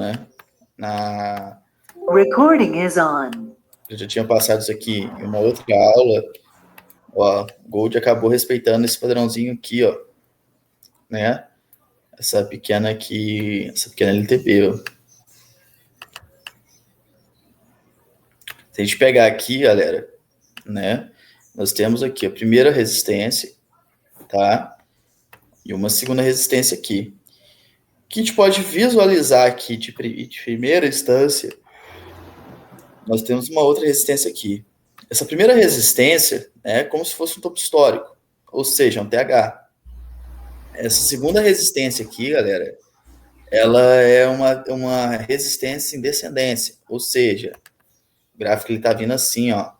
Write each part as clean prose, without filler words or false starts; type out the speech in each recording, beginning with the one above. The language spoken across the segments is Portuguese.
né? Recording is on. Eu já tinha passado isso aqui em uma outra aula. Ó, Gold acabou respeitando esse padrãozinho aqui, ó, né? Essa pequena LTB, ó. Se a gente pegar aqui, galera, né? Nós temos aqui a primeira resistência, tá? E uma segunda resistência aqui. O que a gente pode visualizar aqui de primeira instância, nós temos uma outra resistência aqui. Essa primeira resistência é como se fosse um topo histórico, ou seja, um TH. Essa segunda resistência aqui, galera, ela é uma resistência em descendência, ou seja, o gráfico está vindo assim, ó,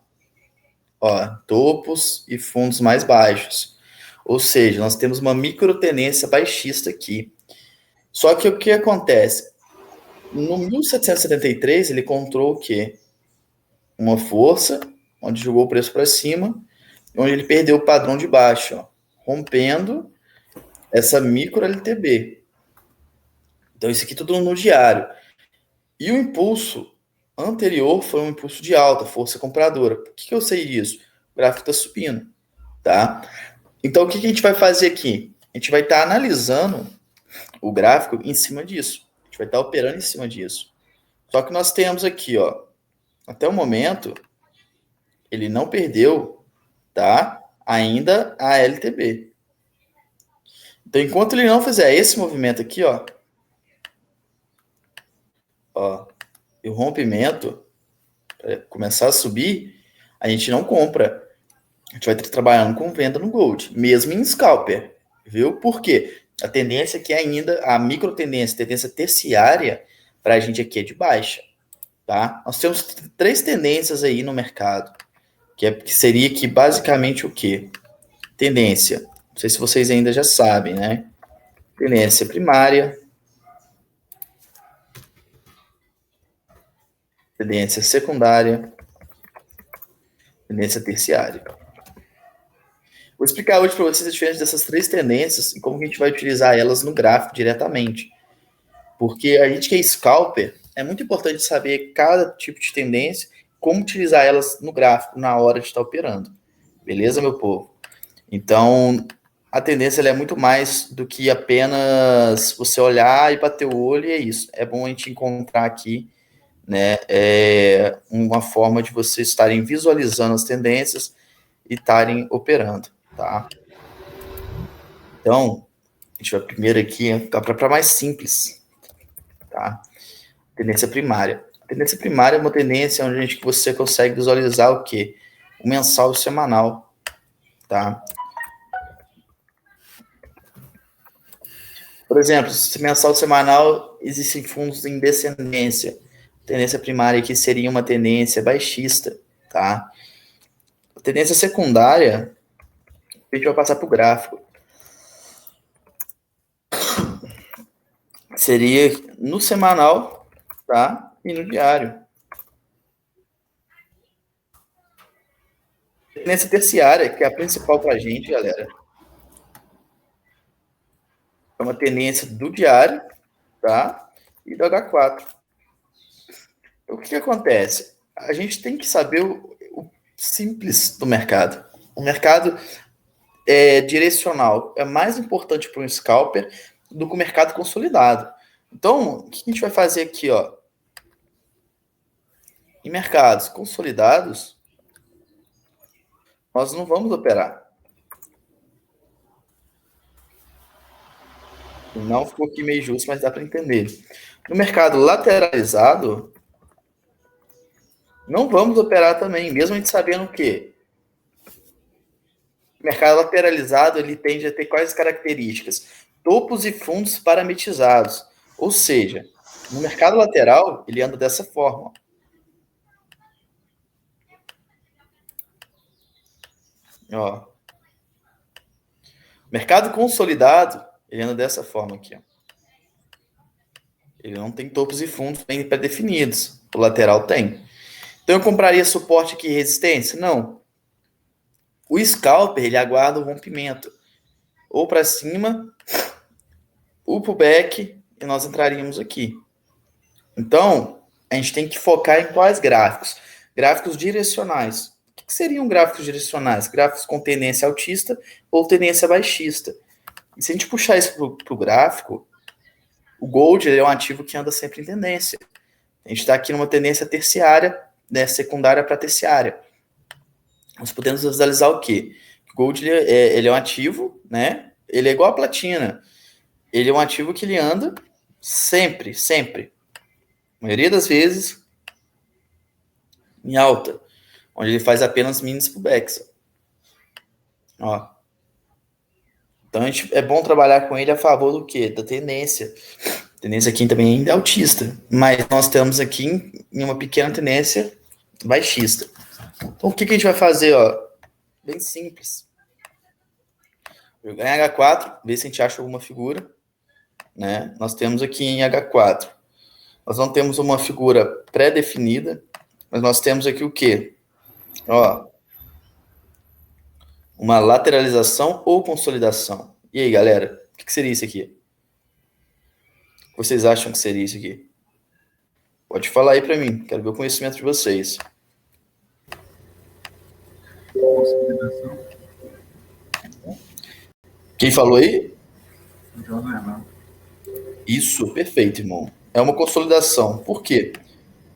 topos e fundos mais baixos. Ou seja, nós temos uma micro tendência baixista aqui. Só que o que acontece? No 1773, ele encontrou o quê? Uma força, onde jogou o preço para cima, onde ele perdeu o padrão de baixo, ó, rompendo essa micro LTB. Então, isso aqui tudo no diário. E o impulso anterior foi um impulso de alta, força compradora. Por que eu sei disso? O gráfico está subindo, tá? Então, o que a gente vai fazer aqui? A gente vai estar analisando o gráfico em cima disso. A gente vai estar operando em cima disso. Só que nós temos aqui, ó, até o momento, ele não perdeu, tá? Ainda a LTB. Então, enquanto ele não fizer esse movimento aqui, ó, e o rompimento começar a subir, a gente não compra. A gente vai ter que trabalhando com venda no Gold, mesmo em scalper, viu? Por quê? A tendência aqui ainda, a micro tendência, tendência terciária, para a gente aqui é de baixa, tá? Nós temos 3 tendências aí no mercado, que seria que basicamente o quê? Tendência, não sei se vocês ainda já sabem, né? Tendência primária, tendência secundária, tendência terciária. Vou explicar hoje para vocês a diferença dessas 3 tendências e como a gente vai utilizar elas no gráfico diretamente. Porque a gente que é scalper, é muito importante saber cada tipo de tendência, como utilizar elas no gráfico na hora de estar operando. Beleza, meu povo? Então, a tendência ela é muito mais do que apenas você olhar e bater o olho e é isso. É bom a gente encontrar aqui, né, uma forma de vocês estarem visualizando as tendências e estarem operando, tá? Então, a gente vai primeiro aqui para mais simples, tá? Tendência primária. A tendência primária é uma tendência onde você consegue visualizar o quê? O mensal e o semanal, tá? Por exemplo, se mensal e semanal existem fundos em descendência. A tendência primária aqui seria uma tendência baixista, tá? A tendência secundária, a gente vai passar para o gráfico. Seria no semanal, tá? E no diário. Tendência terciária, que é a principal para a gente, galera. É uma tendência do diário, tá? E do H4. Então, o que acontece? A gente tem que saber o simples do mercado. O mercado direcional é mais importante para um scalper do que o mercado consolidado. Então, o que a gente vai fazer aqui, ó? Em mercados consolidados, nós não vamos operar. Não ficou aqui meio justo, mas dá para entender. No mercado lateralizado, não vamos operar também, mesmo a gente sabendo que o mercado lateralizado ele tende a ter quais características? Topos e fundos parametrizados. Ou seja, no mercado lateral, ele anda dessa forma. Ó. Mercado consolidado, ele anda dessa forma aqui. Ó. Ele não tem topos e fundos bem pré-definidos. O lateral tem. Então, eu compraria suporte aqui e resistência? Não. O scalper, ele aguarda o rompimento. Ou para cima, ou pullback, e nós entraríamos aqui. Então, a gente tem que focar em quais gráficos? Gráficos direcionais. O que seriam gráficos direcionais? Gráficos com tendência altista ou tendência baixista. E se a gente puxar isso para o gráfico, o Gold ele é um ativo que anda sempre em tendência. A gente está aqui numa tendência terciária, né, secundária para terciária. Nós podemos visualizar o quê? O Gold ele é um ativo, né? Ele é igual a platina. Ele é um ativo que ele anda sempre, sempre. A maioria das vezes em alta, onde ele faz apenas minis pullbacks. Ó. Então é bom trabalhar com ele a favor do quê? Da tendência. A tendência aqui também ainda é altista, mas nós estamos aqui em uma pequena tendência baixista. Então o que a gente vai fazer? Ó? Bem simples. Jogar em H4, ver se a gente acha alguma figura. Né? Nós temos aqui em H4. Nós não temos uma figura pré-definida, mas nós temos aqui o quê? Ó, uma lateralização ou consolidação. E aí, galera, o que seria isso aqui? O que vocês acham que seria isso aqui? Pode falar aí para mim, quero ver o conhecimento de vocês. Consolidação. Quem falou aí? Jornal. Isso, perfeito, irmão. É uma consolidação. Por quê?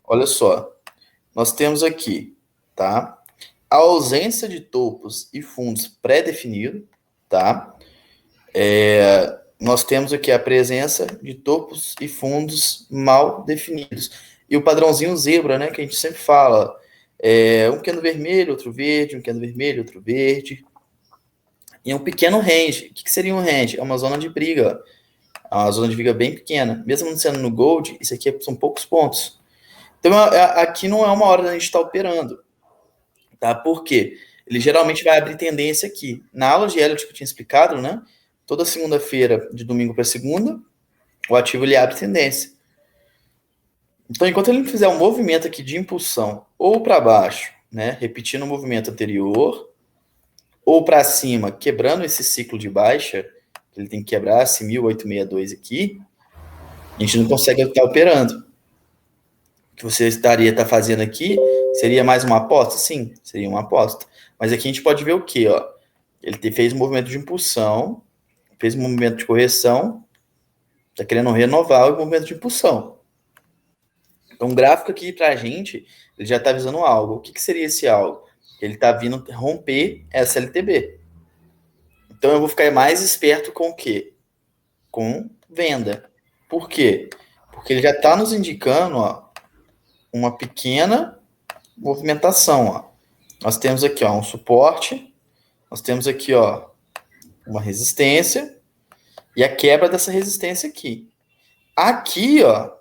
Olha só, nós temos aqui, tá? A ausência de topos e fundos pré-definidos, tá? Nós temos aqui a presença de topos e fundos mal definidos. E o padrãozinho zebra, né, que a gente sempre fala, um candle vermelho, outro verde, um candle vermelho, outro verde. E um pequeno range. O que seria um range? É uma zona de briga. É uma zona de briga bem pequena. Mesmo não sendo no gold, isso aqui são poucos pontos. Então, aqui não é uma hora da gente estar operando. Tá? Por quê? Ele geralmente vai abrir tendência aqui. Na aula de Elliott que eu tinha explicado, né? Toda segunda-feira, de domingo para segunda, o ativo ele abre tendência. Então, enquanto ele não fizer um movimento aqui de impulsão ou para baixo, né? Repetindo o movimento anterior, ou para cima, quebrando esse ciclo de baixa, ele tem que quebrar esse 1862 aqui, a gente não consegue estar operando. O que você estaria fazendo aqui seria mais uma aposta? Sim, seria uma aposta. Mas aqui a gente pode ver o quê? Ó? Ele fez um movimento de impulsão, fez um movimento de correção, está querendo renovar o movimento de impulsão. Então, o gráfico aqui para a gente, ele já está avisando algo. O que seria esse algo? Ele está vindo romper essa LTB. Então, eu vou ficar mais esperto com o quê? Com venda. Por quê? Porque ele já está nos indicando, ó, uma pequena movimentação. Ó. Nós temos aqui, ó, um suporte, nós temos aqui, ó, uma resistência e a quebra dessa resistência aqui. Aqui, ó,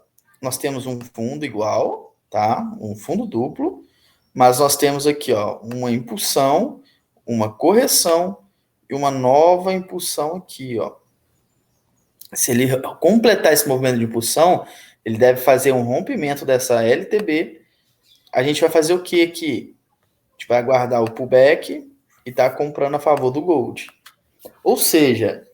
nós temos um fundo igual, tá? Um fundo duplo, mas nós temos aqui, ó, uma impulsão, uma correção e uma nova impulsão aqui, ó. Se ele completar esse movimento de impulsão, ele deve fazer um rompimento dessa LTB. A gente vai fazer o que aqui? A gente vai aguardar o pullback e tá comprando a favor do gold. Ou seja,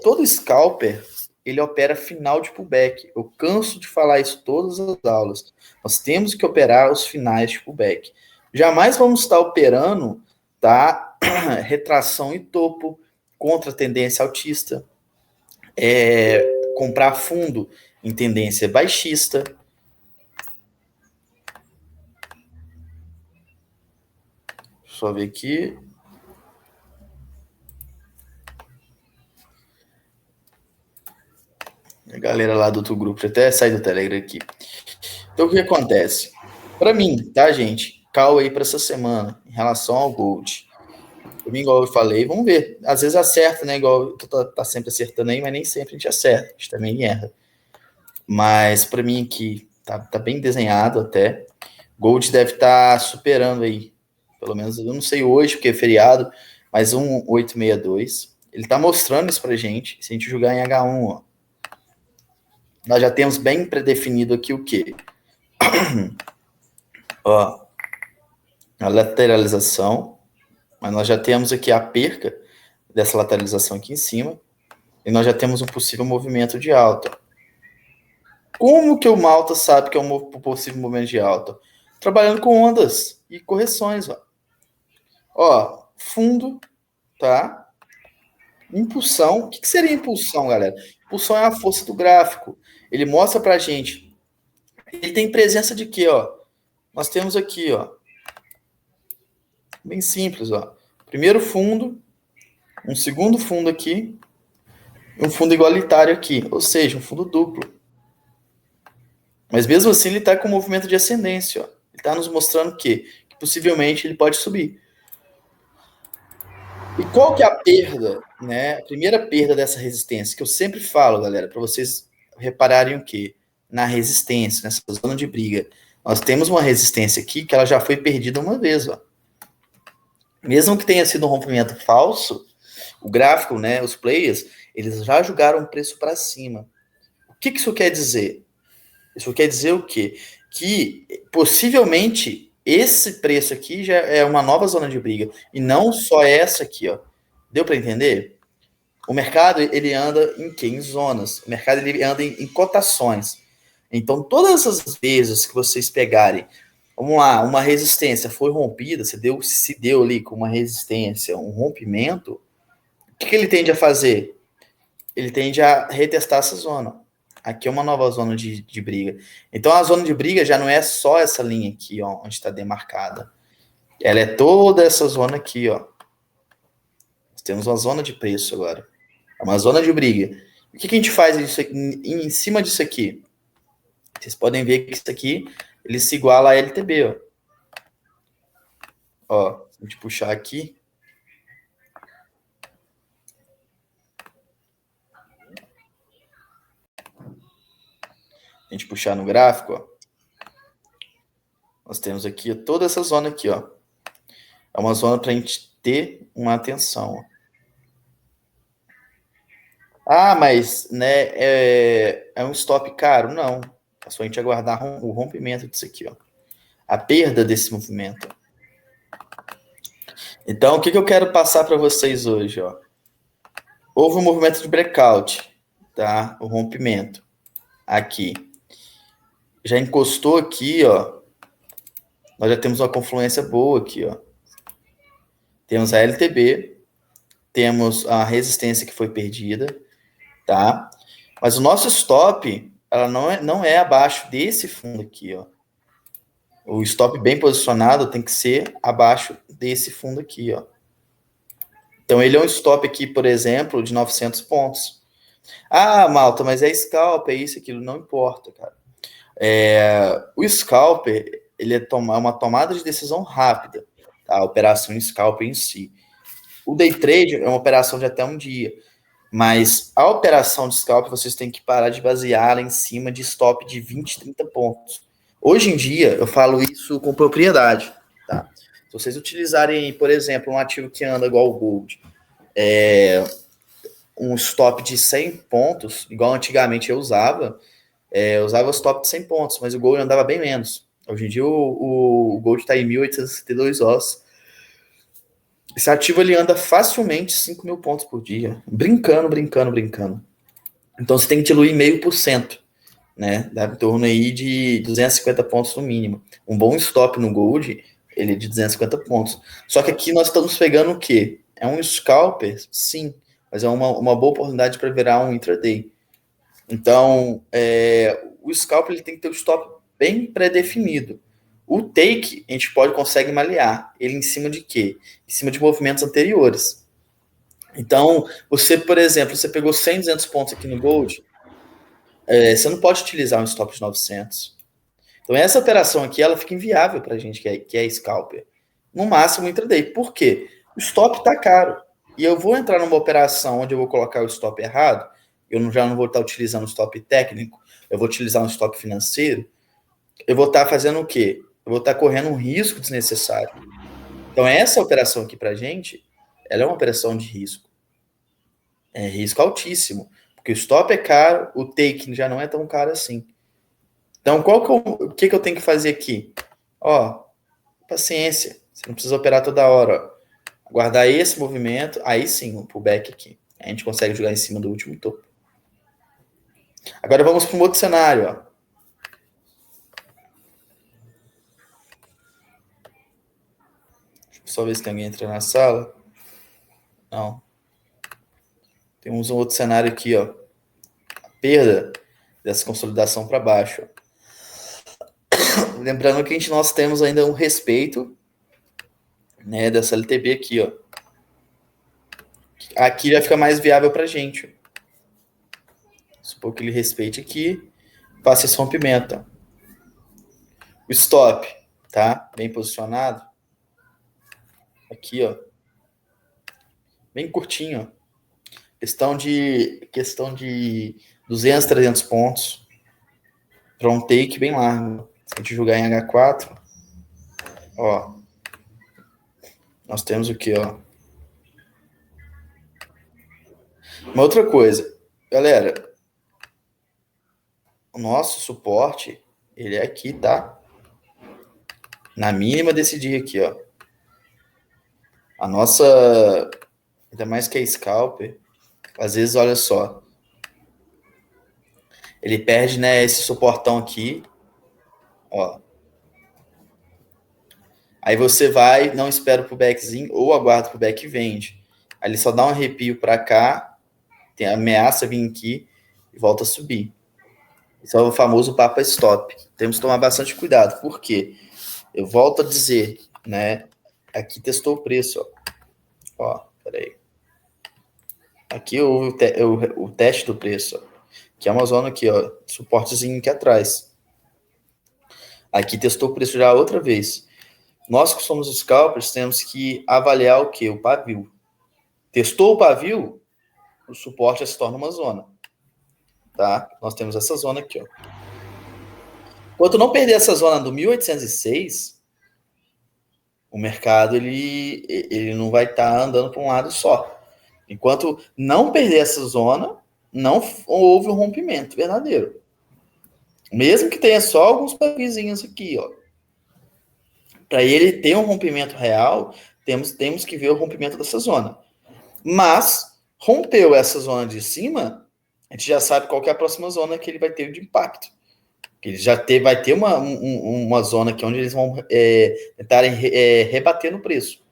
todo scalper, ele opera final de pullback. Eu canso de falar isso todas as aulas. Nós temos que operar os finais de pullback. Jamais vamos estar operando, tá? Retração e topo contra a tendência altista. Comprar fundo em tendência baixista. Só ver aqui. A galera lá do outro grupo, até sair do Telegram aqui. Então, o que acontece? Para mim, tá, gente? Call aí para essa semana, em relação ao Gold. Para mim, igual eu falei, vamos ver. Às vezes acerta, né? Igual tu tá sempre acertando aí, mas nem sempre a gente acerta. A gente também erra. Mas para mim aqui, tá bem desenhado até. Gold deve estar superando aí. Pelo menos, eu não sei hoje, porque é feriado, mas 1,862. Ele tá mostrando isso pra gente. Se a gente jogar em H1, ó. Nós já temos bem predefinido aqui o quê? Ó, a lateralização, mas nós já temos aqui a perca dessa lateralização aqui em cima, e nós já temos um possível movimento de alta. Como que o Malta sabe que é um possível movimento de alta? Trabalhando com ondas e correções, ó. Ó, fundo, tá? Impulsão. O que seria impulsão, galera? Impulsão é a força do gráfico. Ele mostra pra gente. Ele tem presença de quê, ó? Nós temos aqui, ó. Bem simples, ó. Primeiro fundo, um segundo fundo aqui, e um fundo igualitário aqui. Ou seja, um fundo duplo. Mas mesmo assim, ele está com um movimento de ascendência, ó. Ele está nos mostrando que possivelmente ele pode subir. E qual que é a perda, né? A primeira perda dessa resistência, que eu sempre falo, galera, para vocês repararem o quê? Na resistência, nessa zona de briga. Nós temos uma resistência aqui que ela já foi perdida uma vez, ó. Mesmo que tenha sido um rompimento falso, o gráfico, né, os players, eles já jogaram o preço para cima. O que isso quer dizer? Isso quer dizer o quê? Que possivelmente esse preço aqui já é uma nova zona de briga e não só essa aqui, ó. Deu para entender? O mercado ele anda em quê? Em zonas. O mercado ele anda em cotações. Então todas as vezes que vocês pegarem, vamos lá, uma resistência foi rompida, se deu ali com uma resistência, um rompimento, o que ele tende a fazer? Ele tende a retestar essa zona. Aqui é uma nova zona de briga. Então a zona de briga já não é só essa linha aqui, ó, onde está demarcada. Ela é toda essa zona aqui, ó. Nós temos uma zona de preço agora. É uma zona de briga. O que a gente faz em cima disso aqui? Vocês podem ver que isso aqui ele se iguala a LTB, ó. Ó, se a gente puxar aqui. A gente puxar no gráfico, ó. Nós temos aqui toda essa zona aqui, ó. É uma zona para a gente ter uma atenção. Ah, mas né, é um stop caro? Não. É só a gente aguardar o rompimento disso aqui, ó. A perda desse movimento. Então, o que eu quero passar para vocês hoje, ó? Houve um movimento de breakout, tá? O rompimento. Aqui. Já encostou aqui, ó. Nós já temos uma confluência boa aqui, ó. Temos a LTB, temos a resistência que foi perdida, tá? Mas o nosso stop, ela não é abaixo desse fundo aqui, ó. O stop bem posicionado tem que ser abaixo desse fundo aqui, ó. Então, ele é um stop aqui, por exemplo, de 900 pontos. Ah, Malta, mas é scalper, é isso, aquilo, não importa, cara. O scalper, ele é uma tomada de decisão rápida, tá? A operação scalper em si. O day trade é uma operação de até um dia, mas a operação de scalper vocês têm que parar de basear em cima de stop de 20, 30 pontos. Hoje em dia, eu falo isso com propriedade, tá? Se vocês utilizarem, por exemplo, um ativo que anda igual o Gold, um stop de 100 pontos, igual antigamente eu usava stop de 100 pontos, mas o Gold andava bem menos. Hoje em dia o Gold está em 1.862 ossos. Esse ativo ele anda facilmente 5 mil pontos por dia, brincando. Então você tem que diluir 0,5%, né? Dá em torno aí de 250 pontos no mínimo. Um bom stop no Gold, ele é de 250 pontos. Só que aqui nós estamos pegando o quê? É um scalper? Sim, mas é uma boa oportunidade para virar um intraday. Então, o scalper ele tem que ter o stop bem pré-definido. O take, a gente consegue malear. Ele em cima de quê? Em cima de movimentos anteriores. Então, você, por exemplo, você pegou 100, 200 pontos aqui no Gold, você não pode utilizar um stop de 900. Então, essa operação aqui, ela fica inviável para a gente que é scalper. No máximo, intraday. Por quê? O stop está caro. E eu vou entrar numa operação onde eu vou colocar o stop errado, eu já não vou estar utilizando um stop técnico, eu vou utilizar um stop financeiro, eu vou estar fazendo o quê? Eu vou estar correndo um risco desnecessário. Então, essa operação aqui para a gente, ela é uma operação de risco. É risco altíssimo. Porque o stop é caro, o take já não é tão caro assim. Então, o que eu tenho que fazer aqui? Ó, paciência. Você não precisa operar toda hora. Ó. Aguardar esse movimento, aí sim, o pullback aqui. A gente consegue jogar em cima do último topo. Agora vamos para um outro cenário. Ó. Só ver se tem alguém entrando na sala. Não. Temos um outro cenário aqui, ó. A perda dessa consolidação para baixo. Lembrando que nós temos ainda um respeito, né, dessa LTB aqui, ó. Aqui já fica mais viável para a gente. Supor que ele respeite aqui, faça esse rompimento. Ó. O stop, tá? Bem posicionado. Aqui, ó. Bem curtinho, ó. Questão de 200, 300 pontos. Para um take bem largo. Se a gente jogar em H4, ó. Nós temos o que, ó? Uma outra coisa. Galera, o nosso suporte, ele é aqui, tá? Na mínima desse dia aqui, ó. A nossa... Ainda mais que é scalper. Às vezes, olha só. Ele perde, né, esse suportão aqui. Ó. Aí você vai, não espera pro backzinho, ou aguarda pro back e vende. Aí ele só dá um arrepio para cá, tem a ameaça vir aqui e volta a subir. Esse é o famoso papa stop. Temos que tomar bastante cuidado. Por quê? Eu volto a dizer, né? Aqui testou o preço, ó. Ó, peraí. Aqui houve o teste do preço, ó. Que é uma zona aqui, ó. Suportezinho aqui atrás. Aqui testou o preço já outra vez. Nós que somos os scalpers temos que avaliar o quê? O pavio. Testou o pavio, o suporte já se torna uma zona. Tá? Nós temos essa zona aqui, ó. Enquanto não perder essa zona do 1806, o mercado ele não vai estar andando para um lado só. Enquanto não perder essa zona, não houve um rompimento verdadeiro. Mesmo que tenha só alguns pavizinhos aqui, ó. Para ele ter um rompimento real, temos que ver o rompimento dessa zona. Mas, rompeu essa zona de cima, a gente já sabe qual que é a próxima zona que ele vai ter de impacto. Ele vai ter uma zona aqui onde eles vão tentarem rebater no preço.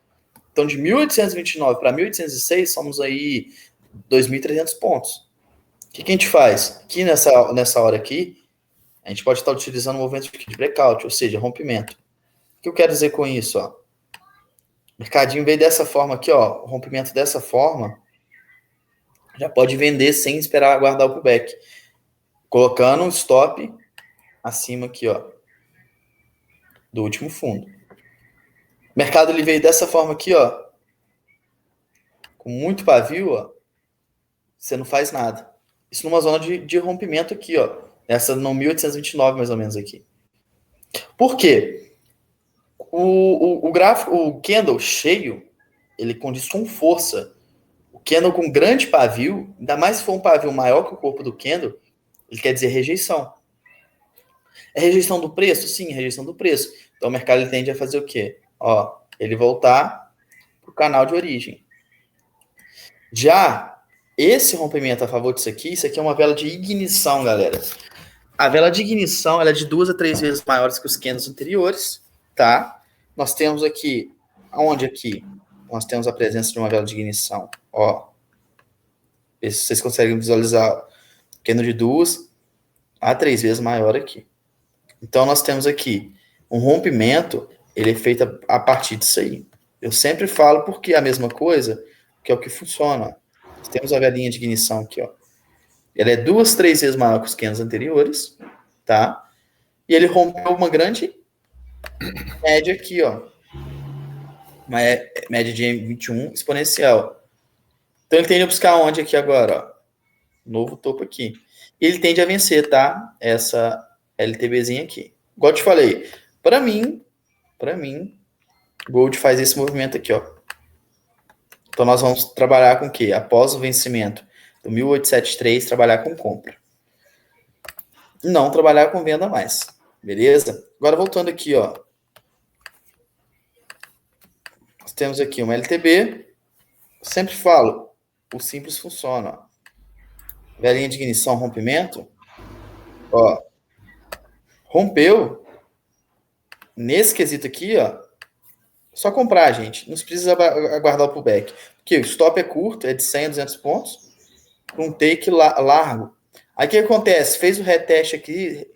Então, de 1829 para 1806, somos aí 2.300 pontos. O que a gente faz? Aqui nessa hora aqui, a gente pode estar utilizando o movimento de breakout, ou seja, rompimento. O que eu quero dizer com isso? Ó? O mercadinho veio dessa forma aqui, ó, o rompimento dessa forma, já pode vender sem esperar aguardar o pullback. Colocando um stop acima aqui, ó, do último fundo. O mercado ele veio dessa forma aqui, ó, com muito pavio, ó, você não faz nada. Isso numa zona de rompimento aqui, ó, essa no 1829 mais ou menos aqui. Por quê? O gráfico, o candle cheio, ele condiz com força. O candle com grande pavio, ainda mais se for um pavio maior que o corpo do candle, ele quer dizer rejeição. É rejeição do preço? Sim, rejeição do preço. Então o mercado ele tende a fazer o quê? Ó, ele voltar para o canal de origem. Já esse rompimento a favor disso aqui é uma vela de ignição, galera. A vela de ignição ela é de 2 a 3 vezes maiores que os candles anteriores, tá? Nós temos aqui, aonde aqui? Nós temos a presença de uma vela de ignição, ó. Vocês conseguem visualizar o candle de 2 a 3 vezes maior aqui. Então, nós temos aqui um rompimento, ele é feito a partir disso aí. Eu sempre falo porque é a mesma coisa, que é o que funciona. Nós temos a velinha de ignição aqui, ó. Ela é 2, 3 vezes maior que os candles anteriores, tá? E ele rompeu uma grande média aqui, ó. Uma média de M21 exponencial. Então, ele tende a buscar onde aqui agora, ó? Novo topo aqui. E ele tende a vencer, tá? Essa LTBzinha aqui. Igual eu te falei, para mim, Gold faz esse movimento aqui, ó. Então nós vamos trabalhar com o quê? Após o vencimento do 1873, trabalhar com compra. Não trabalhar com venda mais. Beleza? Agora voltando aqui, ó. Nós temos aqui uma LTB. Eu sempre falo, o simples funciona, ó. Velinha de ignição, rompimento. Ó. Rompeu. Nesse quesito aqui, ó. Só comprar, gente. Não precisa aguardar o pullback. Porque o stop é curto, é de 100 a 200 pontos, com um take largo. Aí o que acontece? Fez o reteste aqui,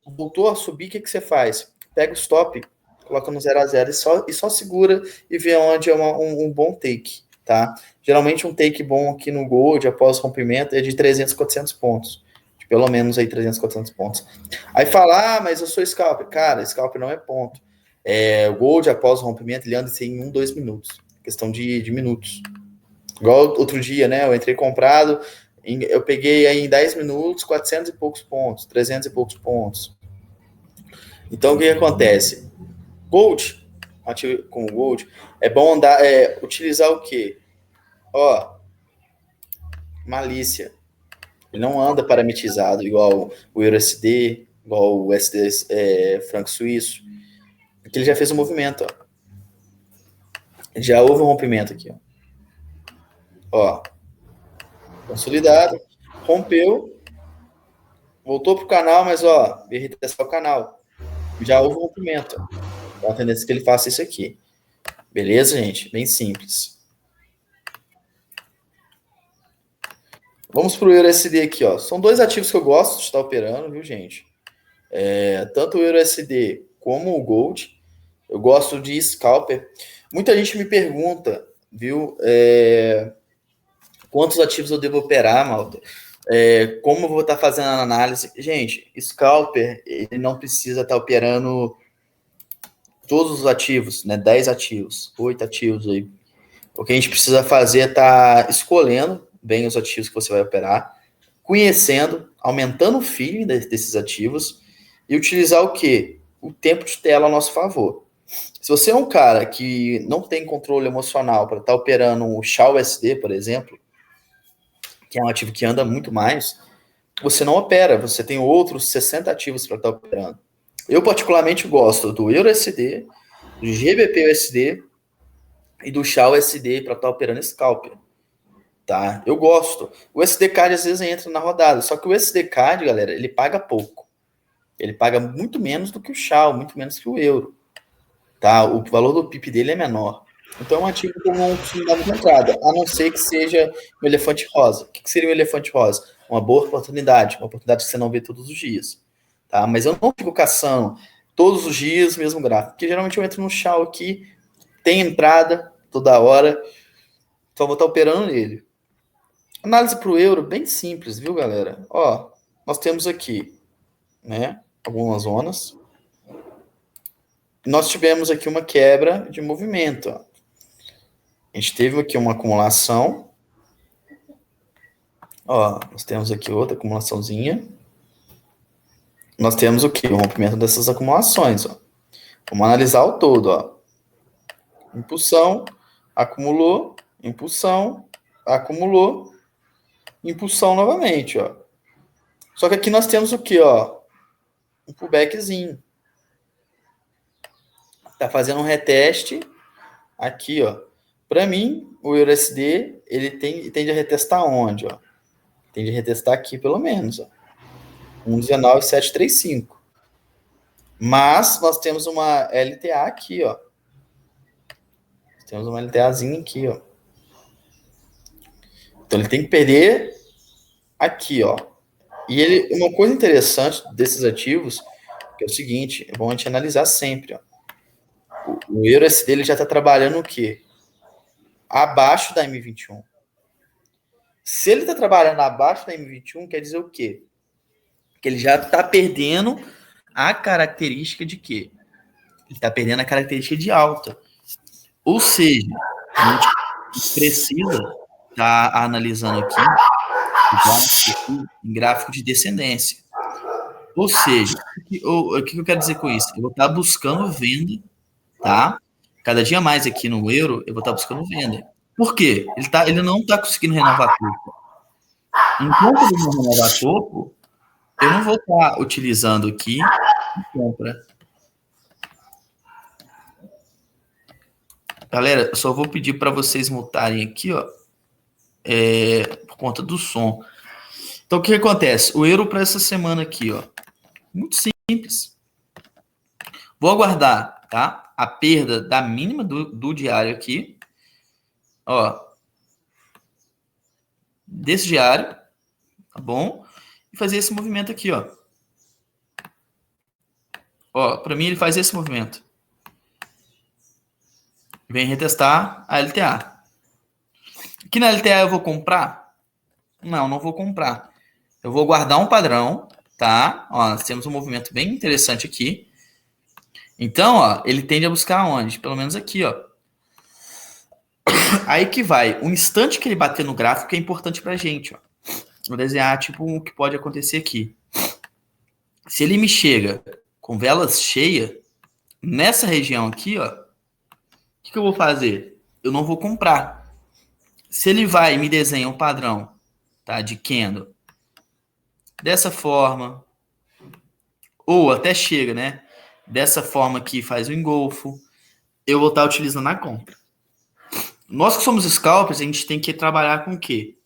voltou a subir, o que você faz? Pega o stop, coloca no 0 a 0 e só segura e vê onde é um bom take, tá? Geralmente um take bom aqui no Gold, após rompimento, é de 300, 400 pontos. De pelo menos aí 300, 400 pontos. Aí fala, mas eu sou scalper. Cara, scalper não é ponto. O Gold, após o rompimento, ele anda em 1, 2 minutos. Questão de minutos. Igual outro dia, né? Eu entrei comprado, eu peguei aí em 10 minutos 400 e poucos pontos, 300 e poucos pontos. Então, o que acontece? Gold, ativo com o Gold, é bom utilizar o quê? Ó, malícia. Ele não anda parametrizado igual o EURUSD, igual o USD franco suíço, porque ele já fez um movimento, ó. Já houve um rompimento aqui, ó. Consolidado, rompeu, voltou pro canal, mas ó, veio retestar o canal. Já houve um rompimento. Então, a tendência é que ele faça isso aqui. Beleza, gente? Bem simples. Vamos pro EURUSD aqui, ó. São dois ativos que eu gosto de estar operando, viu, gente? Tanto o EURUSD como o Gold. Eu gosto de scalper. Muita gente me pergunta, viu? Quantos ativos eu devo operar, malta? Como eu vou estar fazendo a análise? Gente, scalper, ele não precisa estar operando todos os ativos, né? 10 ativos, 8 ativos aí. O que a gente precisa fazer é estar escolhendo bem os ativos que você vai operar, conhecendo, aumentando o feeling desses ativos e utilizar o quê? O tempo de tela a nosso favor. Se você é um cara que não tem controle emocional para estar operando o SHA-USD, por exemplo, que é um ativo que anda muito mais, você não opera, você tem outros 60 ativos para estar operando. Eu particularmente gosto do EURUSD, do GBP-USD e do SHA-USD para estar operando scalper. Tá? Eu gosto. O SD-Card às vezes entra na rodada, só que o SD-Card, galera, ele paga pouco. Ele paga muito menos do que o SHA, muito menos que o euro. Tá? O valor do PIB dele é menor. Então é um ativo que eu não costumo dar muita entrada, a não ser que seja um elefante rosa. O que seria um elefante rosa? Uma boa oportunidade, uma oportunidade que você não vê todos os dias. Tá? Mas eu não fico caçando todos os dias o mesmo gráfico, porque geralmente eu entro no SHA aqui, tem entrada toda hora, só vou estar operando nele. Análise para o euro, bem simples, viu, galera? Ó, nós temos aqui, né, algumas zonas. Nós tivemos aqui uma quebra de movimento, ó. A gente teve aqui uma acumulação. Ó, nós temos aqui outra acumulaçãozinha. Nós temos o quê? O rompimento dessas acumulações, ó. Vamos analisar o todo, ó. Impulsão, acumulou, impulsão, acumulou, impulsão novamente, ó. Só que aqui nós temos o quê, ó? Um pullbackzinho. Tá fazendo um reteste aqui, ó. Para mim, o EURUSD, ele tende a retestar onde, ó? Tende a retestar aqui, pelo menos, ó. 1,19,735. Mas nós temos uma LTA aqui, ó. Temos uma LTAzinha aqui, ó. Então ele tem que perder aqui, ó. E uma coisa interessante desses ativos, que é o seguinte, é bom a gente analisar sempre, ó. O EURUSD ele já está trabalhando o quê? Abaixo da M21. Se ele está trabalhando abaixo da M21, quer dizer o quê? Que ele já está perdendo a característica de quê? Ele está perdendo a característica de alta. Ou seja, a gente precisa estar analisando aqui em gráfico de descendência. Ou seja, o que eu quero dizer com isso? Eu vou estar buscando venda, tá? Cada dia mais aqui no euro, eu vou estar buscando venda. Por quê? Ele não está conseguindo renovar topo. Enquanto ele não renovar topo, eu não vou estar utilizando aqui compra. Galera, eu só vou pedir para vocês mutarem aqui, ó, por conta do som. Então, o que acontece? O euro para essa semana aqui, ó, muito simples. Vou aguardar, tá? a perda da mínima do diário aqui, ó, desse diário, tá bom? E fazer esse movimento aqui, ó. Ó, para mim ele faz esse movimento. Vem retestar a LTA. Aqui na LTA eu vou comprar? Não vou comprar. Eu vou guardar um padrão, tá? Ó, nós temos um movimento bem interessante aqui. Então, ó, ele tende a buscar onde? Pelo menos aqui, ó. Aí que vai. O instante que ele bater no gráfico é importante pra gente, ó. Vou desenhar, tipo, o que pode acontecer aqui. Se ele me chega com velas cheias, nessa região aqui, ó, o que eu vou fazer? Eu não vou comprar. Se ele vai e me desenha um padrão, tá, de candle, dessa forma, ou até chega, né, dessa forma aqui, faz o engolfo, eu vou estar utilizando a compra. Nós que somos scalpers, a gente tem que trabalhar com o quê?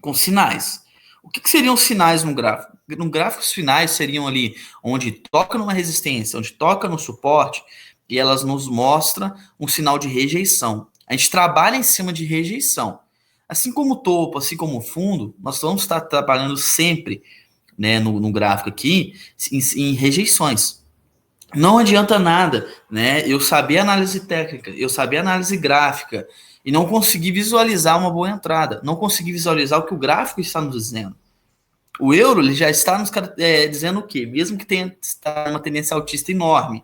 Com sinais. O que seriam sinais no gráfico? No gráfico, os sinais seriam ali onde toca numa resistência, onde toca no suporte, e elas nos mostram um sinal de rejeição. A gente trabalha em cima de rejeição. Assim como o topo, assim como o fundo, nós vamos estar trabalhando sempre, né, no gráfico aqui em rejeições. Não adianta nada, né, eu saber análise técnica, eu saber análise gráfica e não conseguir visualizar uma boa entrada, não conseguir visualizar o que o gráfico está nos dizendo. O euro ele já está nos dizendo o quê? Mesmo que tenha uma tendência altista enorme,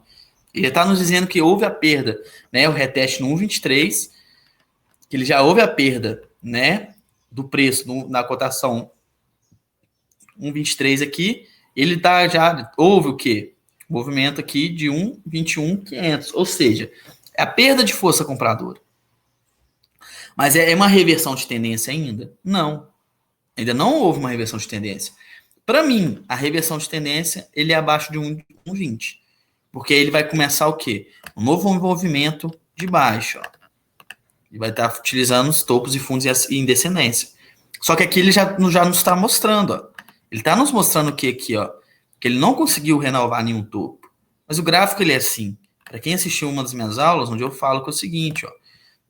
ele está nos dizendo que houve a perda, né, o reteste no 1,23, que ele já houve a perda, né, do preço na cotação 1,23 aqui, ele tá já houve o quê? Movimento aqui de 1,21,500, ou seja, é a perda de força compradora. Mas é uma reversão de tendência ainda? Não. Ainda não houve uma reversão de tendência. Para mim, a reversão de tendência ele é abaixo de 1,20. Porque aí ele vai começar o quê? Um novo movimento de baixo. Ó. Ele vai estar utilizando os topos e fundos em descendência. Só que aqui ele já nos está mostrando. Ó. Ele está nos mostrando o que aqui? Ó, que ele não conseguiu renovar nenhum topo. Mas o gráfico ele é assim. Para quem assistiu uma das minhas aulas, onde eu falo que é o seguinte, ó,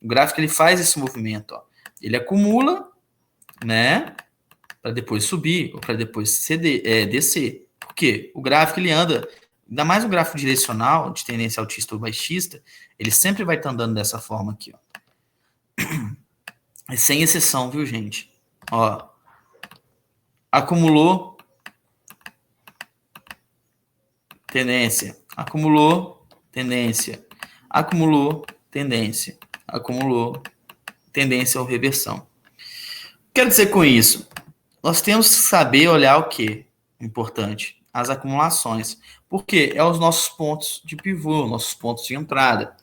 o gráfico ele faz esse movimento, ó. Ele acumula, né, para depois subir ou para depois descer. Por quê? O gráfico ele anda, ainda mais o gráfico direcional de tendência altista ou baixista, ele sempre vai estar andando dessa forma aqui, ó. É sem exceção, viu, gente? Ó, acumulou tendência, acumulou tendência, acumulou tendência, acumulou tendência ou reversão. Quero dizer com isso, nós temos que saber olhar o que é importante, as acumulações, porque é os nossos pontos de pivô, nossos pontos de entrada.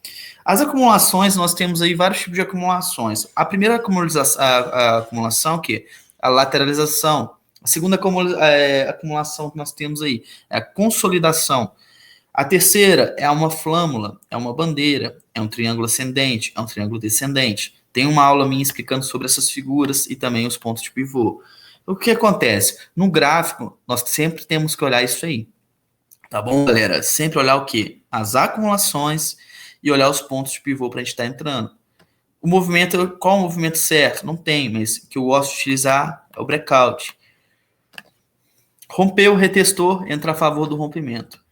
As acumulações, nós temos aí vários tipos de acumulações. A primeira a acumulação, que é a lateralização. A segunda acumulação que nós temos aí é a consolidação. A terceira é uma flâmula, é uma bandeira, é um triângulo ascendente, é um triângulo descendente. Tem uma aula minha explicando sobre essas figuras e também os pontos de pivô. O que acontece? No gráfico, nós sempre temos que olhar isso aí. Tá bom, galera? Sempre olhar o quê? As acumulações e olhar os pontos de pivô para a gente estar entrando. O movimento, qual é o movimento certo? Não tem, mas o que eu gosto de utilizar é o breakout. Rompeu, retestou, entra a favor do rompimento.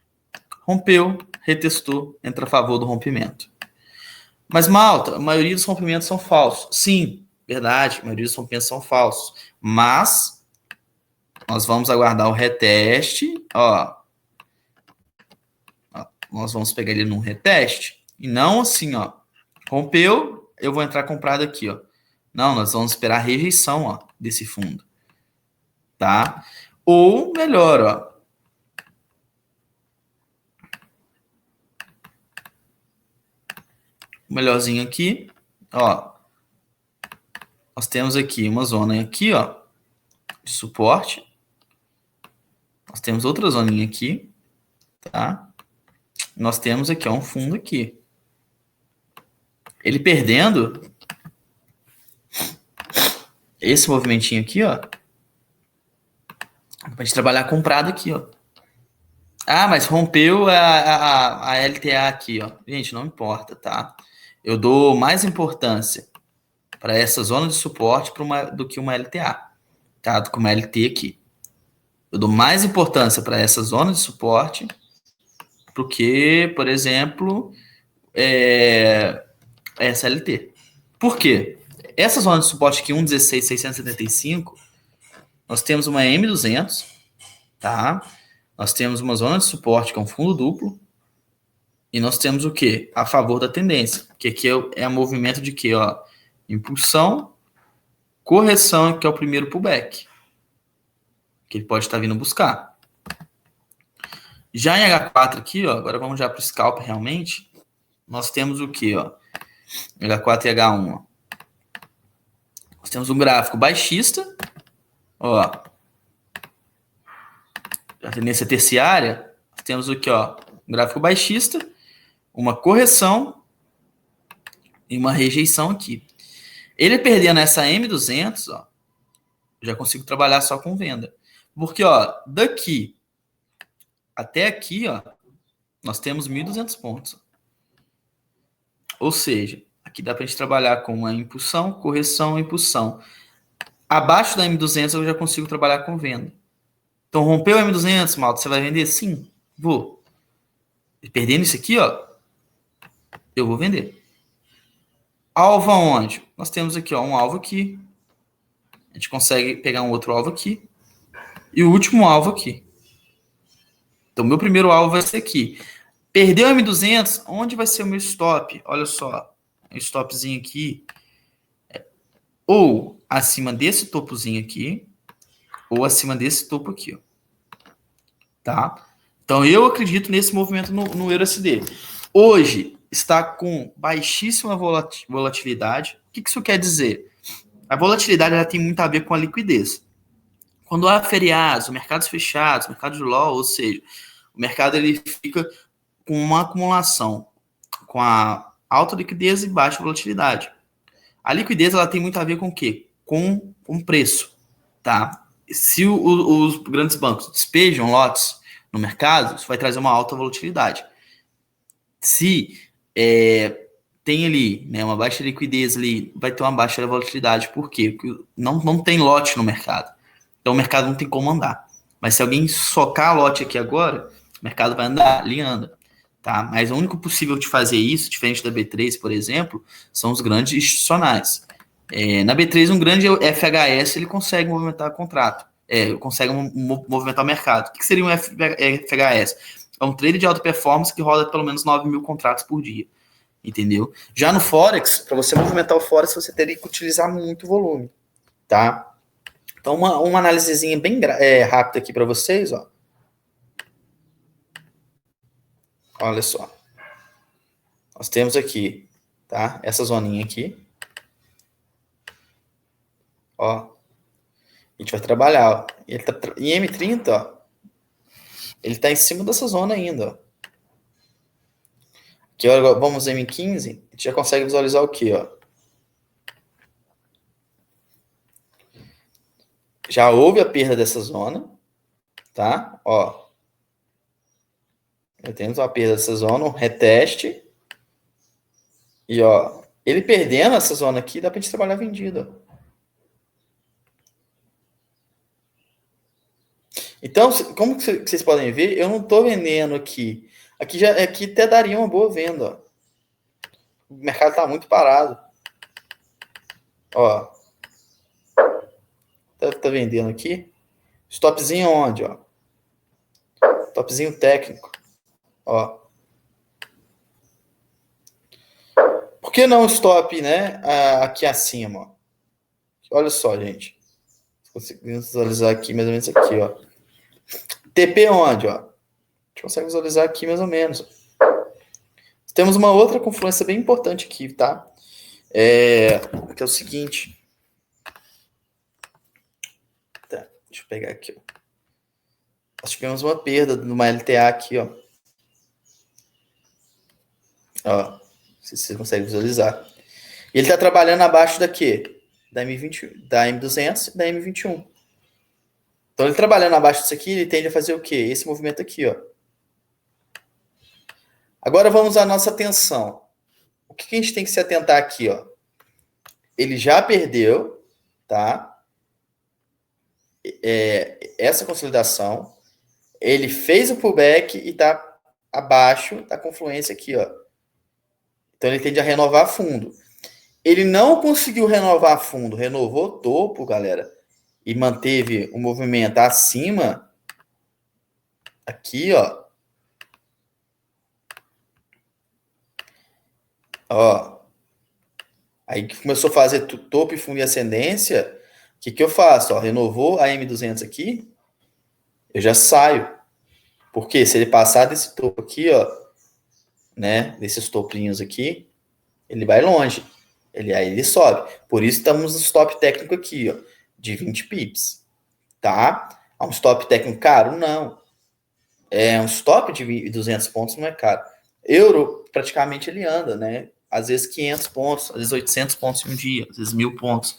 Rompeu, retestou, entra a favor do rompimento. Mas, malta, a maioria dos rompimentos são falsos. Sim, verdade, a maioria dos rompimentos são falsos. Mas, nós vamos aguardar o reteste, ó. Nós vamos pegar ele num reteste. E não assim, ó. Rompeu, eu vou entrar comprado aqui, ó. Não, nós vamos esperar a rejeição, ó, desse fundo. Tá? Ou, melhor, ó. O melhorzinho aqui, ó. Nós temos aqui uma zona aqui, ó, de suporte. Nós temos outra zoninha aqui, tá? Nós temos aqui, ó, um fundo aqui. Ele perdendo esse movimentinho aqui, ó, pra gente trabalhar comprado aqui, ó. Ah, mas rompeu a LTA aqui, ó. Gente, não importa, tá? Eu dou mais importância para essa zona de suporte do que uma LTA, tá? Do que uma LT aqui. Eu dou mais importância para essa zona de suporte do que, por exemplo, essa LT. Por quê? Essa zona de suporte aqui, 1,16,675, nós temos uma M200, tá? Nós temos uma zona de suporte que é um fundo duplo, e nós temos o quê? A favor da tendência, que aqui é o movimento de quê? Ó? Impulsão, correção, que é o primeiro pullback, que ele pode estar vindo buscar. Já em H4 aqui, ó, agora vamos já para o scalp realmente, nós temos o quê? Ó? H4 e H1. Ó. Nós temos um gráfico baixista, ó, a tendência terciária, nós temos o que? Ó, um gráfico baixista, uma correção e uma rejeição aqui. Ele perdendo essa M200, ó, já consigo trabalhar só com venda. Porque, ó, daqui até aqui, ó, nós temos 1.200 pontos. Ou seja, aqui dá para a gente trabalhar com uma impulsão, correção, impulsão. Abaixo da M200 eu já consigo trabalhar com venda. Então, rompeu a M200, malta, você vai vender? Sim, vou. E perdendo isso aqui, ó, eu vou vender. Alvo aonde? Nós temos aqui, ó, um alvo aqui. A gente consegue pegar um outro alvo aqui. E o último alvo aqui. Então, meu primeiro alvo vai ser aqui. Perdeu M200, onde vai ser o meu stop? Olha só, um stopzinho aqui. Ou acima desse topozinho aqui, ou acima desse topo aqui, ó. Tá? Então, eu acredito nesse movimento no EURUSD. Hoje, está com baixíssima volatilidade. O que isso quer dizer? A volatilidade ela tem muito a ver com a liquidez. Quando há feriados, mercados fechados, mercado de LOL, ou seja, o mercado ele fica com uma acumulação com a alta liquidez e baixa volatilidade. A liquidez ela tem muito a ver com o quê? Com preço, tá? Se os grandes bancos despejam lotes no mercado, isso vai trazer uma alta volatilidade. Se tem ali, né, uma baixa liquidez ali, vai ter uma baixa volatilidade. Por quê? Porque não tem lote no mercado. Então o mercado não tem como andar. Mas se alguém socar lote aqui agora, o mercado vai andar, ali anda. Tá? Mas o único possível de fazer isso, diferente da B3, por exemplo, são os grandes institucionais. Na B3, um grande FHS ele consegue movimentar o contrato, consegue movimentar o mercado. O que seria um FHS? É um trade de alta performance que roda pelo menos 9 mil contratos por dia. Entendeu? Já no Forex, para você movimentar o Forex, você teria que utilizar muito volume. Tá? Então, uma análisezinha bem rápida aqui para vocês, ó. Olha só. Nós temos aqui, tá? Essa zoninha aqui. Ó. A gente vai trabalhar, ó. Ele tá em M30, ó. Ele tá em cima dessa zona ainda, ó. Aqui, ó, vamos em M15, a gente já consegue visualizar o quê, ó? Já houve a perda dessa zona, tá? Ó. Temos uma perda dessa zona, um reteste. E, ó, ele perdendo essa zona aqui, dá pra gente trabalhar vendido, ó. Então, como que vocês podem ver, eu não estou vendendo aqui. Aqui até daria uma boa venda. Ó. O mercado está muito parado. Ó. Tá vendendo aqui. Stopzinho onde? Ó. Stopzinho técnico. Ó. Por que não stop, né? Aqui acima, ó. Olha só, gente. Conseguimos visualizar aqui, mais ou menos aqui, ó. TP onde, ó? A gente consegue visualizar aqui mais ou menos. Temos uma outra confluência bem importante aqui, tá? Que é o seguinte. Tá, deixa eu pegar aqui, ó. Nós tivemos uma perda numa LTA aqui, ó. Ó, não sei se você consegue visualizar. E ele tá trabalhando abaixo da quê? Da M20, da M200 e da M21. Então, ele trabalhando abaixo disso aqui, ele tende a fazer o quê? Esse movimento aqui, ó. Agora vamos à nossa atenção. O que a gente tem que se atentar aqui, ó? Ele já perdeu, tá? Essa consolidação. Ele fez o pullback e está abaixo da confluência aqui, ó. Então ele tende a renovar fundo. Ele não conseguiu renovar fundo, renovou topo, galera, e manteve o movimento acima aqui, ó. Ó. Aí que começou a fazer topo e fundo e ascendência, o que eu faço? Ó, renovou a M200 aqui, eu já saio. Porque se ele passar desse topo aqui, ó, né, desses topinhos aqui, ele vai longe. Aí ele sobe. Por isso estamos no stop técnico aqui, ó, de 20 pips. Tá? É um stop técnico caro? Não. É um stop de 200 pontos, não é caro. Euro, praticamente ele anda, né? Às vezes 500 pontos, às vezes 800 pontos em um dia, às vezes 1.000 pontos.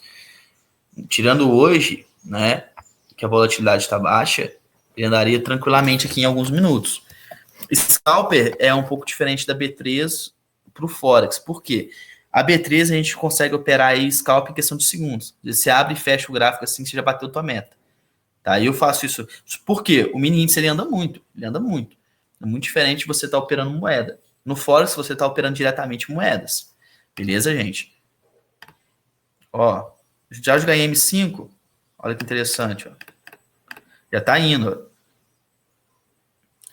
Tirando hoje, né, que a volatilidade está baixa, ele andaria tranquilamente aqui em alguns minutos. Scalper é um pouco diferente da B3 para o Forex. Por quê? A B3 a gente consegue operar aí scalp em questão de segundos. Você abre e fecha o gráfico assim que você já bateu a tua meta. Tá? E eu faço isso. Por quê? O mini índice ele anda muito. Ele anda muito. É muito diferente de você estar operando moeda. No Forex você está operando diretamente moedas. Beleza, gente? Ó, já ganhei M5. Olha que interessante. Ó. Já tá indo. Ó.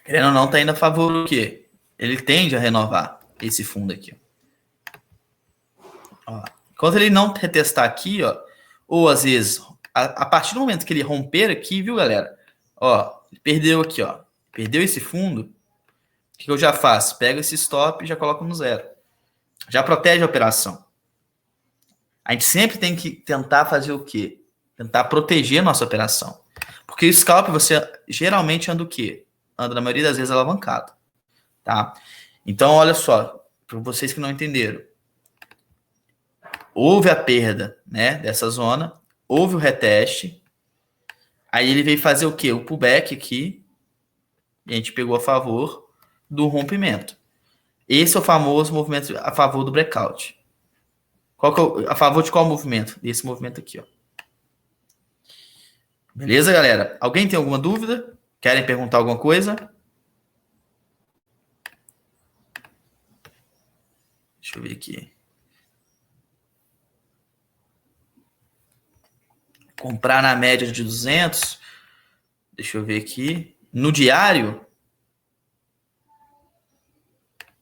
Querendo ou não, tá indo a favor do quê? Ele tende a renovar esse fundo aqui. Ó. Enquanto ele não retestar aqui, ó, ou às vezes, a partir do momento que ele romper aqui, viu, galera? Ó, ele perdeu aqui, ó. Perdeu esse fundo. O que eu já faço? Pego esse stop e já coloco no zero. Já protege a operação. A gente sempre tem que tentar fazer o quê? Tentar proteger a nossa operação. Porque o scalp, você geralmente anda o quê? Anda, na maioria das vezes, alavancado. Tá? Então, olha só, para vocês que não entenderam. Houve a perda, né, dessa zona, houve o reteste, aí ele veio fazer o quê? O pullback aqui, e a gente pegou a favor do rompimento. Esse é o famoso movimento a favor do breakout. Qual que é a favor de qual movimento? Desse movimento aqui, ó. Beleza, galera? Alguém tem alguma dúvida? Querem perguntar alguma coisa? Deixa eu ver aqui. Comprar na média de 200. Deixa eu ver aqui. No diário?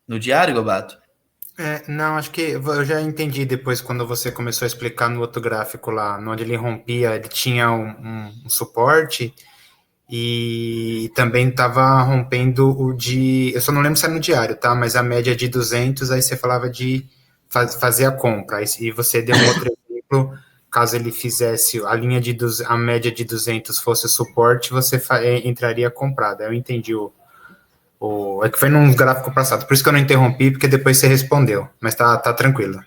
No diário, Gobato? Não, acho que eu já entendi depois quando você começou a explicar no outro gráfico lá, onde ele rompia, ele tinha um suporte e também estava rompendo o de... Eu só não lembro se era no diário, tá? Mas a média de 200, aí você falava de fazer a compra. E você deu um outro exemplo, caso ele fizesse a linha a média de 200 fosse o suporte, você entraria comprada. Eu entendi é que foi num gráfico passado, por isso que eu não interrompi, porque depois você respondeu, mas tá tranquilo.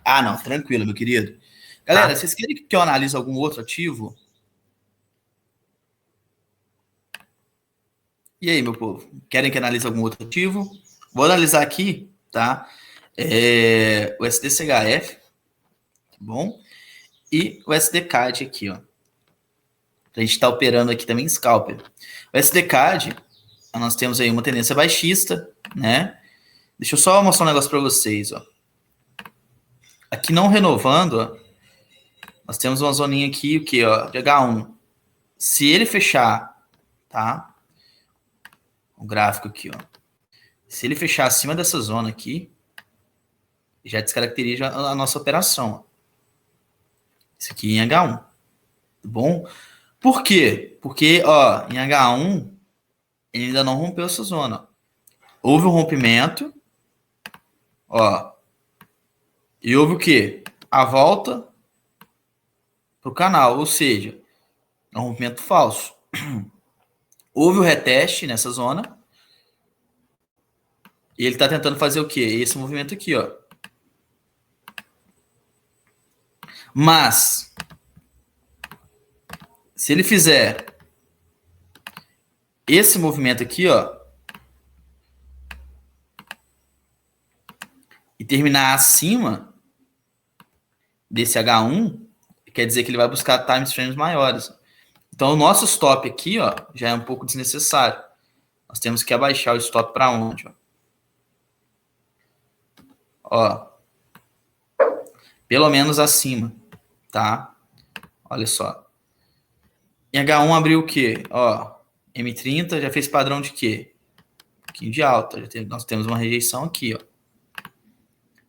Ah, não, tranquilo, meu querido. Galera, Tá. vocês querem que eu analise algum outro ativo? E aí, meu povo? Querem que analise algum outro ativo? Vou analisar aqui, tá? O SDCHF, tá bom? E o SDCAD aqui, ó. A gente está operando aqui também em scalper. O SDCAD, nós temos aí uma tendência baixista, né? Deixa eu só mostrar um negócio para vocês, ó. Aqui não renovando, ó, nós temos uma zoninha aqui, o que, ó, de H1. Se ele fechar, tá? O gráfico aqui, ó. Se ele fechar acima dessa zona aqui, já descaracteriza a nossa operação. Ó. Isso aqui em H1, tá bom? Por quê? Porque, ó, em H1, ele ainda não rompeu essa zona. Houve um rompimento, ó, e houve o quê? A volta pro canal, ou seja, é um rompimento falso. Houve o reteste nessa zona, e ele está tentando fazer o quê? Esse movimento aqui, ó. Mas, se ele fizer esse movimento aqui, ó, e terminar acima desse H1, quer dizer que ele vai buscar time frames maiores. Então, o nosso stop aqui, ó, já é um pouco desnecessário. Nós temos que abaixar o stop para onde? Ó, pelo menos acima, tá? Olha só. Em H1 abriu o quê? Ó, M30 já fez padrão de quê? Um pouquinho de alta. Nós temos uma rejeição aqui, ó.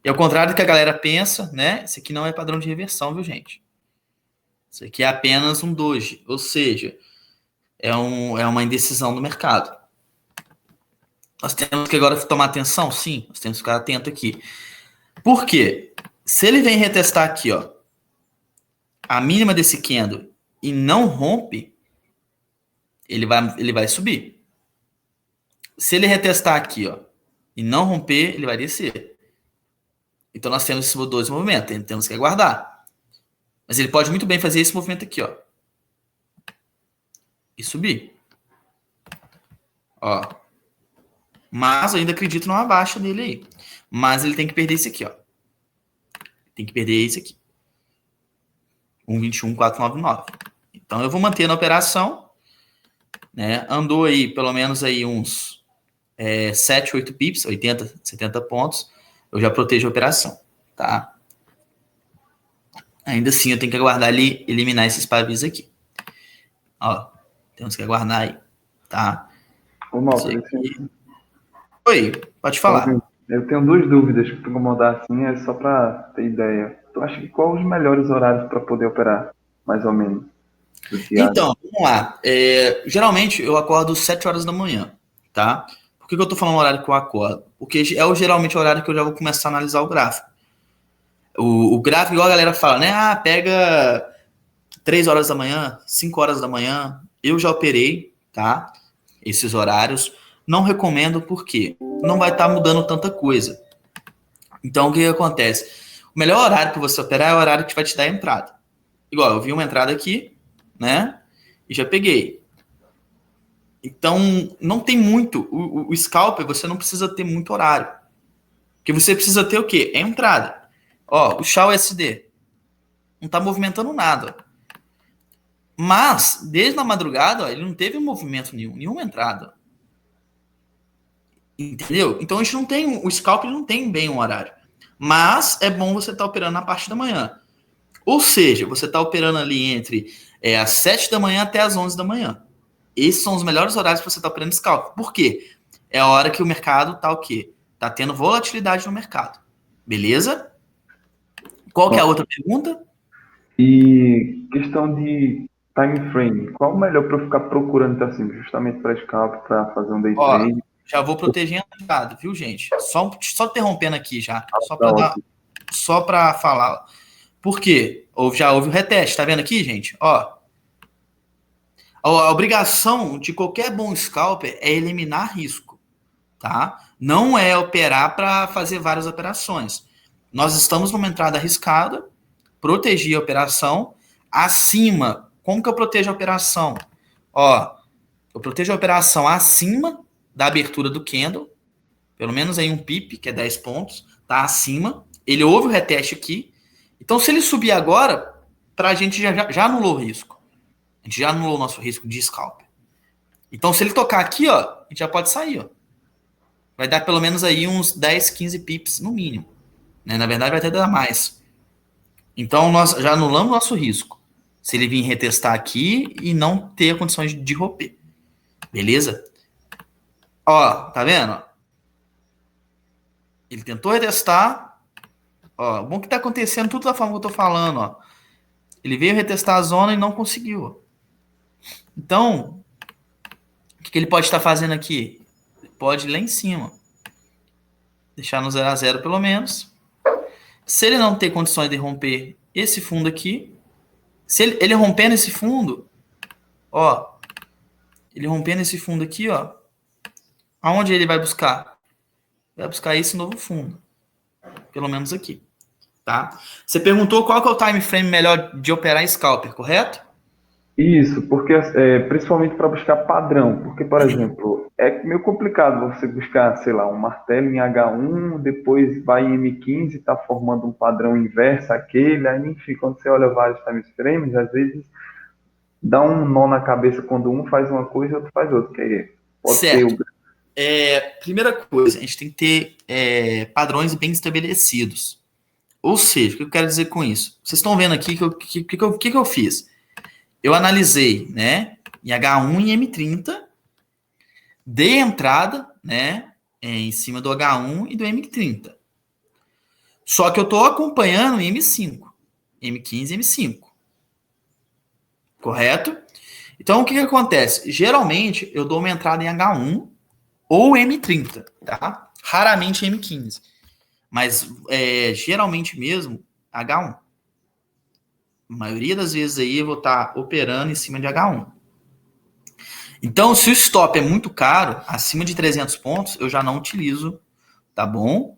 E ao contrário do que a galera pensa, né? Isso aqui não é padrão de reversão, viu, gente? Isso aqui é apenas um doji, ou seja, é uma indecisão do mercado. Nós temos que agora tomar atenção? Sim, nós temos que ficar atento aqui. Por quê? Se ele vem retestar aqui, ó, a mínima desse candle e não rompe, ele vai subir. Se ele retestar aqui, ó, e não romper, ele vai descer. Então nós temos esses dois movimentos, temos que aguardar. Mas ele pode muito bem fazer esse movimento aqui, ó, e subir. Ó. Mas eu ainda acredito numa baixa dele aí. Mas ele tem que perder esse aqui, ó. Tem que perder esse aqui. 1,21,499. Então eu vou manter na operação, né? Andou aí pelo menos aí uns 7, 8 pips, 80, 70 pontos. Eu já protejo a operação, tá? Ainda assim eu tenho que aguardar ele eliminar esses pavis aqui. Ó, temos que aguardar aí, tá? Ô, Malta, Oi, pode falar. Eu tenho duas dúvidas que tu incomodar assim, é só para ter ideia. Tu acha que qual os melhores horários para poder operar, mais ou menos? Então, vamos lá. Geralmente eu acordo 7 horas da manhã, tá? Por que eu tô falando o horário que eu acordo? Porque geralmente o horário que eu já vou começar a analisar o gráfico. O gráfico, igual a galera fala, né? Ah, pega 3 horas da manhã, 5 horas da manhã. Eu já operei, tá? Esses horários. Não recomendo porque não vai estar mudando tanta coisa. Então, o que acontece? O melhor horário para você operar é o horário que vai te dar a entrada. Igual, eu vi uma entrada aqui, né? E já peguei. Então, não tem muito. O scalper, você não precisa ter muito horário. Porque você precisa ter o quê? É entrada. Ó, o Shao SD. Não está movimentando nada. Mas, desde a madrugada, ó, ele não teve movimento nenhuma entrada. Entendeu? Então a gente não tem, o scalp não tem bem um horário. Mas é bom você estar operando na parte da manhã. Ou seja, você está operando ali entre as 7 da manhã até as 11 da manhã. Esses são os melhores horários para você estar operando scalp. Por quê? É a hora que o mercado está o quê? Está tendo volatilidade no mercado. Beleza? Qual que é a outra pergunta? E questão de time frame. Qual o melhor para eu ficar procurando, então, assim, justamente para scalp, para fazer um day trade? Já vou protegendo a entrada, viu, gente? Só interrompendo aqui já. Só para falar. Por quê? Já houve o reteste, tá vendo aqui, gente? Ó. A obrigação de qualquer bom scalper é eliminar risco, tá? Não é operar para fazer várias operações. Nós estamos numa entrada arriscada, proteger a operação. Acima, como que eu protejo a operação? Ó, eu protejo a operação acima da abertura do candle, pelo menos aí um pip, que é 10 pontos, tá acima. Ele houve o reteste aqui. Então, se ele subir agora, pra gente já anulou o risco. A gente já anulou o nosso risco de scalp. Então, se ele tocar aqui, ó, a gente já pode sair, ó. Vai dar pelo menos aí uns 10, 15 pips no mínimo. Né? Na verdade, vai até dar mais. Então, nós já anulamos o nosso risco. Se ele vir retestar aqui e não ter condições de romper. Beleza? Ó, tá vendo? Ele tentou retestar. Ó, bom que tá acontecendo tudo da forma que eu tô falando, ó. Ele veio retestar a zona e não conseguiu. Então, o que ele pode estar fazendo aqui? Ele pode ir lá em cima. Deixar no 0 a 0 pelo menos. Se ele não ter condições de romper esse fundo aqui, se ele rompendo esse fundo, ó, ele rompendo esse fundo aqui, ó, aonde ele vai buscar? Vai buscar esse novo fundo. Pelo menos aqui. Tá? Você perguntou qual que é o time frame melhor de operar em scalper, correto? Isso, porque principalmente para buscar padrão. Porque, por exemplo, é meio complicado você buscar, sei lá, um martelo em H1, depois vai em M15, está formando um padrão inverso àquele, aí enfim, quando você olha vários time frames, às vezes dá um nó na cabeça quando um faz uma coisa e outro faz outra, que aí pode ser Certo. Primeira coisa, a gente tem que ter padrões bem estabelecidos. Ou seja, o que eu quero dizer com isso? Vocês estão vendo aqui que eu fiz? Eu analisei, né, em H1 e M30, dei entrada, né, em cima do H1 e do M30. Só que eu estou acompanhando em M5, M15 e M5. Correto? Então, o que acontece? Geralmente, eu dou uma entrada em H1 ou M30, tá? Raramente M15. Mas, geralmente mesmo, H1. A maioria das vezes aí eu vou estar operando em cima de H1. Então, se o stop é muito caro, acima de 300 pontos, eu já não utilizo, tá bom?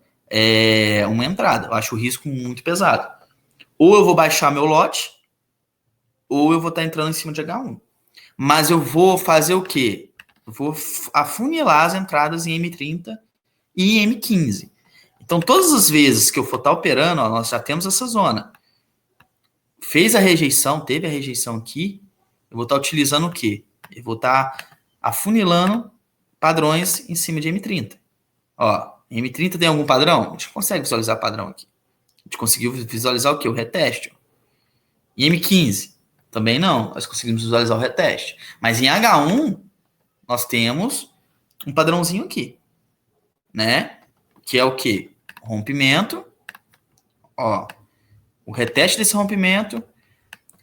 Uma entrada. Eu acho o risco muito pesado. Ou eu vou baixar meu lote, ou eu vou estar entrando em cima de H1. Mas eu vou fazer o quê? Eu vou afunilar as entradas em M30 e em M15. Então, todas as vezes que eu for estar operando, ó, nós já temos essa zona. Fez a rejeição, teve a rejeição aqui, eu vou estar utilizando o quê? Eu vou estar afunilando padrões em cima de M30. Ó, M30 tem algum padrão? A gente consegue visualizar padrão aqui. A gente conseguiu visualizar o quê? O reteste. Em M15, também não. Nós conseguimos visualizar o reteste. Mas em H1, nós temos um padrãozinho aqui, né? Que é o quê? Rompimento. Ó, o reteste desse rompimento,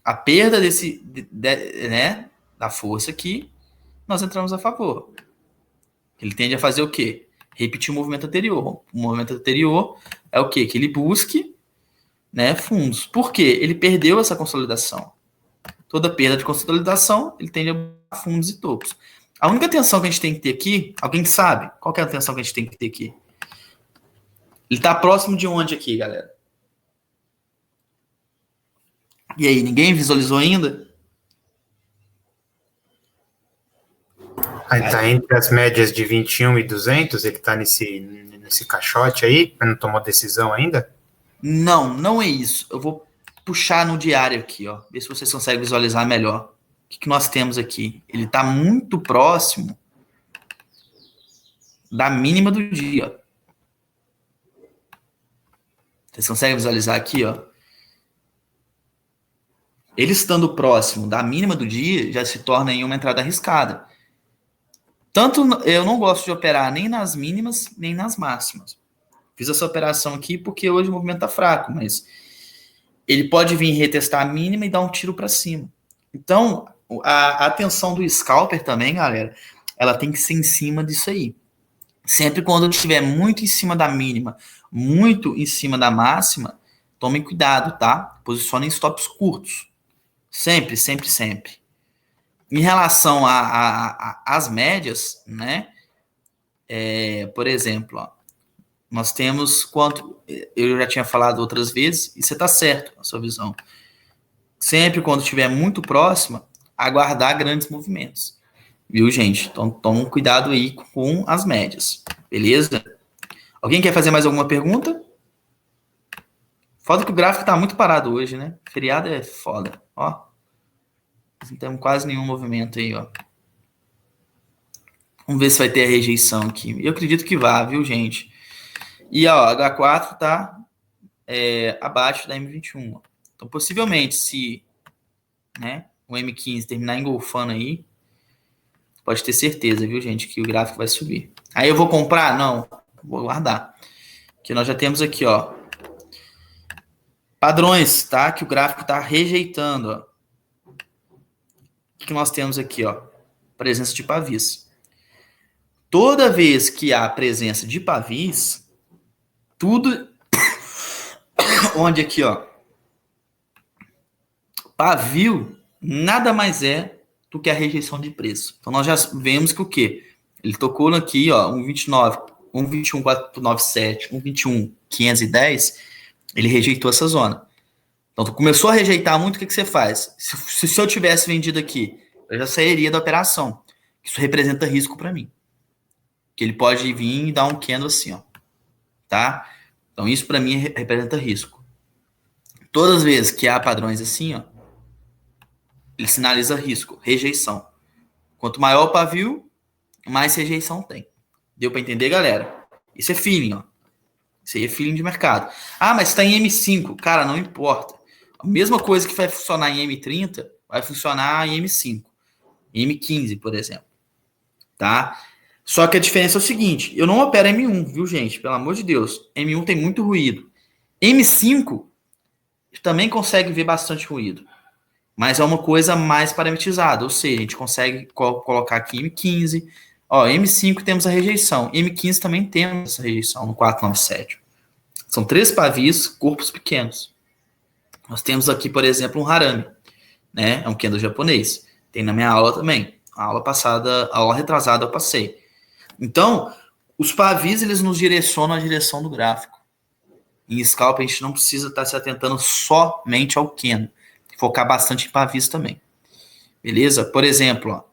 a perda né, da força aqui, nós entramos a favor. Ele tende a fazer o quê? Repetir o movimento anterior. O movimento anterior é o quê? Que ele busque, né, fundos. Por quê? Ele perdeu essa consolidação. Toda perda de consolidação, ele tende a buscar fundos e topos. A única atenção que a gente tem que ter aqui, alguém sabe? Qual que é a atenção que a gente tem que ter aqui? Ele está próximo de onde aqui, galera? E aí, ninguém visualizou ainda? Aí tá entre as médias de 21 e 200, ele tá nesse caixote aí, não tomou decisão ainda? Não, não é isso. Eu vou puxar no diário aqui, ó. Ver se vocês conseguem visualizar melhor. O que nós temos aqui? Ele está muito próximo da mínima do dia. Ó. Vocês conseguem visualizar aqui, ó? Ele estando próximo da mínima do dia, já se torna em uma entrada arriscada. Tanto eu não gosto de operar nem nas mínimas, nem nas máximas. Fiz essa operação aqui porque hoje o movimento está fraco, mas ele pode vir retestar a mínima e dar um tiro para cima. Então, a atenção do scalper também, galera, ela tem que ser em cima disso aí. Sempre quando estiver muito em cima da mínima, muito em cima da máxima, tomem cuidado, tá? Posicionem stops curtos. Sempre, sempre, sempre. Em relação às médias, né? Por exemplo, ó, nós temos quanto... Eu já tinha falado outras vezes, e você está certo na sua visão. Sempre quando estiver muito próxima, aguardar grandes movimentos. Viu, gente? Então, tomem cuidado aí com as médias. Beleza? Alguém quer fazer mais alguma pergunta? Foda que o gráfico tá muito parado hoje, né? Feriado é foda. Ó. Não temos quase nenhum movimento aí, ó. Vamos ver se vai ter a rejeição aqui. Eu acredito que vá, viu, gente? E, ó, H4 tá abaixo da M21. Ó. Então, possivelmente, se né, o M15 terminar engolfando aí, pode ter certeza, viu, gente, que o gráfico vai subir. Aí eu vou comprar? Não, vou guardar. Que nós já temos aqui, ó, padrões, tá? Que o gráfico tá rejeitando, ó. O que nós temos aqui, ó? Presença de pavis. Toda vez que há presença de pavis, tudo onde aqui, ó, pavio nada mais é do que a rejeição de preço. Então, nós já vemos que o quê? Ele tocou aqui, ó, 1,29, 1,21,497, 1,21,510, ele rejeitou essa zona. Então, tu começou a rejeitar muito, o que você faz? Se eu tivesse vendido aqui, eu já sairia da operação. Isso representa risco para mim. Que ele pode vir e dar um candle assim, ó. Tá? Então, isso para mim representa risco. Todas as vezes que há padrões assim, ó, ele sinaliza risco, rejeição. Quanto maior o pavio, mais rejeição tem. Deu para entender, galera? Isso é feeling, ó. Isso aí é feeling de mercado. Ah, mas está em M5. Cara, não importa. A mesma coisa que vai funcionar em M30 vai funcionar em M5. Em M15, por exemplo. Tá? Só que a diferença é o seguinte. Eu não opero M1, viu, gente? Pelo amor de Deus. M1 tem muito ruído. M5 também consegue ver bastante ruído. Mas é uma coisa mais parametrizada. Ou seja, a gente consegue colocar aqui M15. Ó, M5 temos a rejeição. M15 também temos essa rejeição no 497. São 3 pavios, corpos pequenos. Nós temos aqui, por exemplo, um harami, né? É um kendo japonês. Tem na minha aula também. A aula passada, a aula retrasada eu passei. Então, os pavis, eles nos direcionam à direção do gráfico. Em scalp, a gente não precisa estar se atentando somente ao kendo. Focar bastante em pavis também. Beleza? Por exemplo, ó,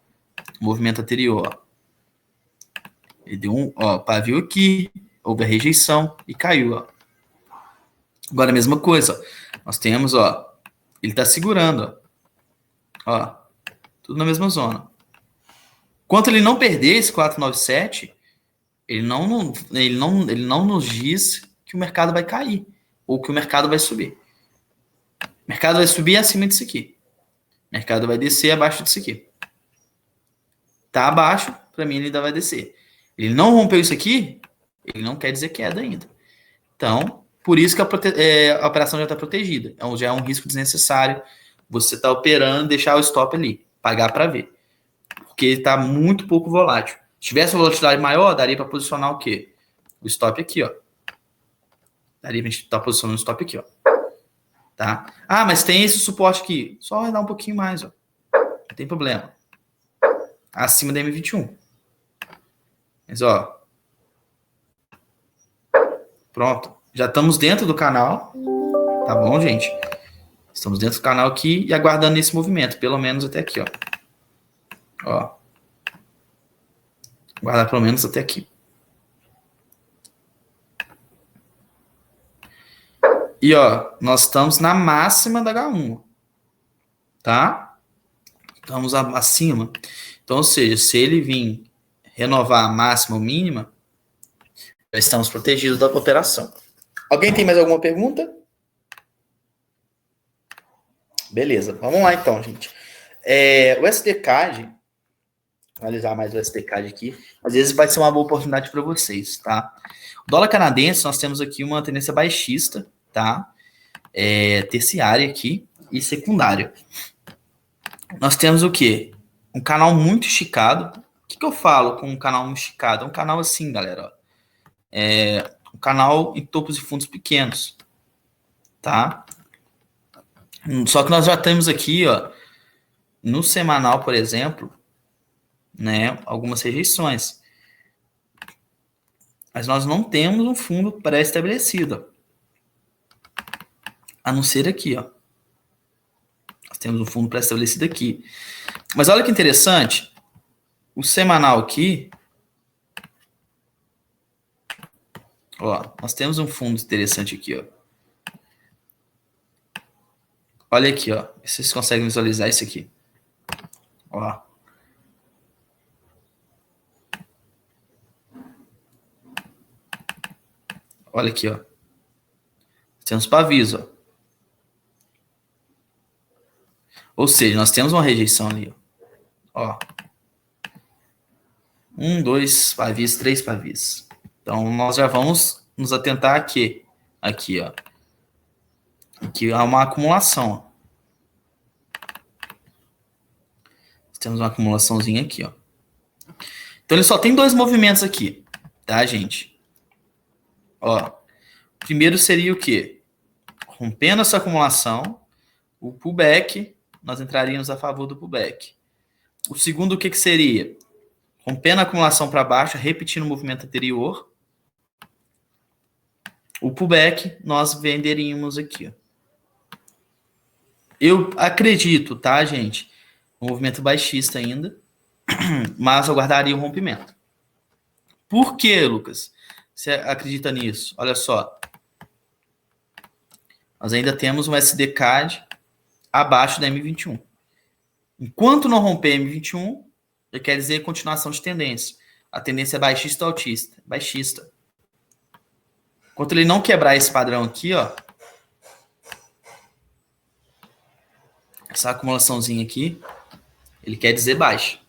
movimento anterior, ó. Ele deu um pavio aqui, houve a rejeição e caiu, ó. Agora a mesma coisa, ó. Nós temos, ó, ele está segurando, ó, tudo na mesma zona. Enquanto ele não perder esse 497, ele não nos diz que o mercado vai cair ou que o mercado vai subir. O mercado vai subir acima disso aqui. O mercado vai descer abaixo disso aqui. Tá abaixo, para mim ele ainda vai descer. Ele não rompeu isso aqui, ele não quer dizer queda ainda. Então, por isso que a operação já está protegida. Já é um risco desnecessário você está operando, deixar o stop ali, pagar para ver. Porque ele está muito pouco volátil. Se tivesse uma volatilidade maior, daria para posicionar o quê? O stop aqui, ó. Daria para a gente estar posicionando o stop aqui, ó. Tá? Ah, mas tem esse suporte aqui. Só vai dar um pouquinho mais, ó. Não tem problema. Acima da M21. Mas, ó. Pronto. Já estamos dentro do canal. Tá bom, gente? Estamos dentro do canal aqui e aguardando esse movimento. Pelo menos até aqui, ó. Ó. Aguardar pelo menos até aqui. E, ó, nós estamos na máxima da H1. Tá? Estamos acima. Então, ou seja, se ele vir renovar a máxima ou mínima, já estamos protegidos da operação. Alguém tem mais alguma pergunta? Beleza, vamos lá então, gente. O SDCAD, analisar mais o SDCAD aqui, às vezes vai ser uma boa oportunidade para vocês, tá? O dólar canadense, nós temos aqui uma tendência baixista, tá? Terciária aqui e secundária. Nós temos o quê? Um canal muito esticado. O que eu falo com um canal muito esticado? É um canal assim, galera, ó. Um canal em topos e fundos pequenos, tá? Só que nós já temos aqui, ó, no semanal, por exemplo, né, algumas rejeições. Mas nós não temos um fundo pré-estabelecido. A não ser aqui, ó. Nós temos um fundo pré-estabelecido aqui. Mas olha que interessante. O semanal aqui, ó, nós temos um fundo interessante aqui, ó. Olha aqui, ó. Vocês conseguem visualizar isso aqui. Ó. Olha aqui, ó. Temos pavios, ó. Ou seja, nós temos uma rejeição ali, ó. 1, 2 pavios, 3 pavios. Então, nós já vamos nos atentar aqui. Aqui, ó. Aqui há uma acumulação, ó. Temos uma acumulaçãozinha aqui, ó. Então, ele só tem 2 movimentos aqui, tá, gente? Ó. O primeiro seria o quê? Rompendo essa acumulação, o pullback, nós entraríamos a favor do pullback. O segundo, o que seria? Rompendo a acumulação para baixo, repetindo o movimento anterior. O pullback, nós venderíamos aqui, ó. Eu acredito, tá, gente? Um movimento baixista ainda, mas eu guardaria o rompimento. Por que, Lucas? Você acredita nisso? Olha só. Nós ainda temos um SD-CAD abaixo da M21. Enquanto não romper M21, quer dizer continuação de tendência. A tendência é baixista ou altista? Baixista. Enquanto ele não quebrar esse padrão aqui, ó, essa acumulaçãozinha aqui, ele quer dizer baixa.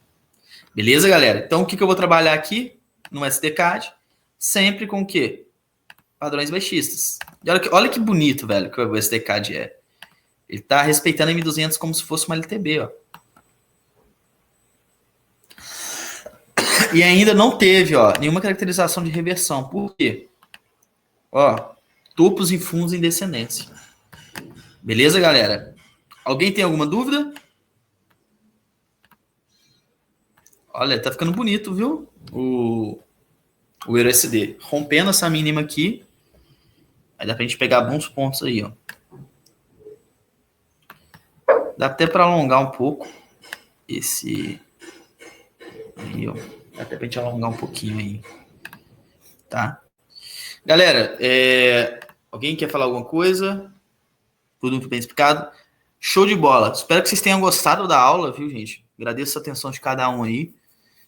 Beleza, galera? Então, o que eu vou trabalhar aqui no SD-CAD? Sempre com o quê? Padrões baixistas. E olha que bonito, velho, que o SD-CAD é. Ele tá respeitando a M200 como se fosse uma LTB, ó. E ainda não teve, ó, nenhuma caracterização de reversão. Por quê? Ó, topos e fundos em descendência. Beleza, galera? Alguém tem alguma dúvida? Olha, tá ficando bonito, viu? O EURUSD. Rompendo essa mínima aqui. Aí dá pra gente pegar bons pontos aí, ó. Dá até pra alongar um pouco esse... Aí, ó. Dá até pra gente alongar um pouquinho aí. Tá? Galera, alguém quer falar alguma coisa? Tudo muito bem explicado? Show de bola. Espero que vocês tenham gostado da aula, viu, gente? Agradeço a atenção de cada um aí.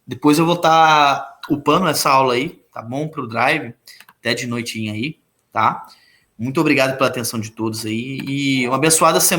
Depois eu vou estar upando essa aula aí, tá bom? Pro Drive, até de noitinha aí, tá? Muito obrigado pela atenção de todos aí e uma abençoada semana.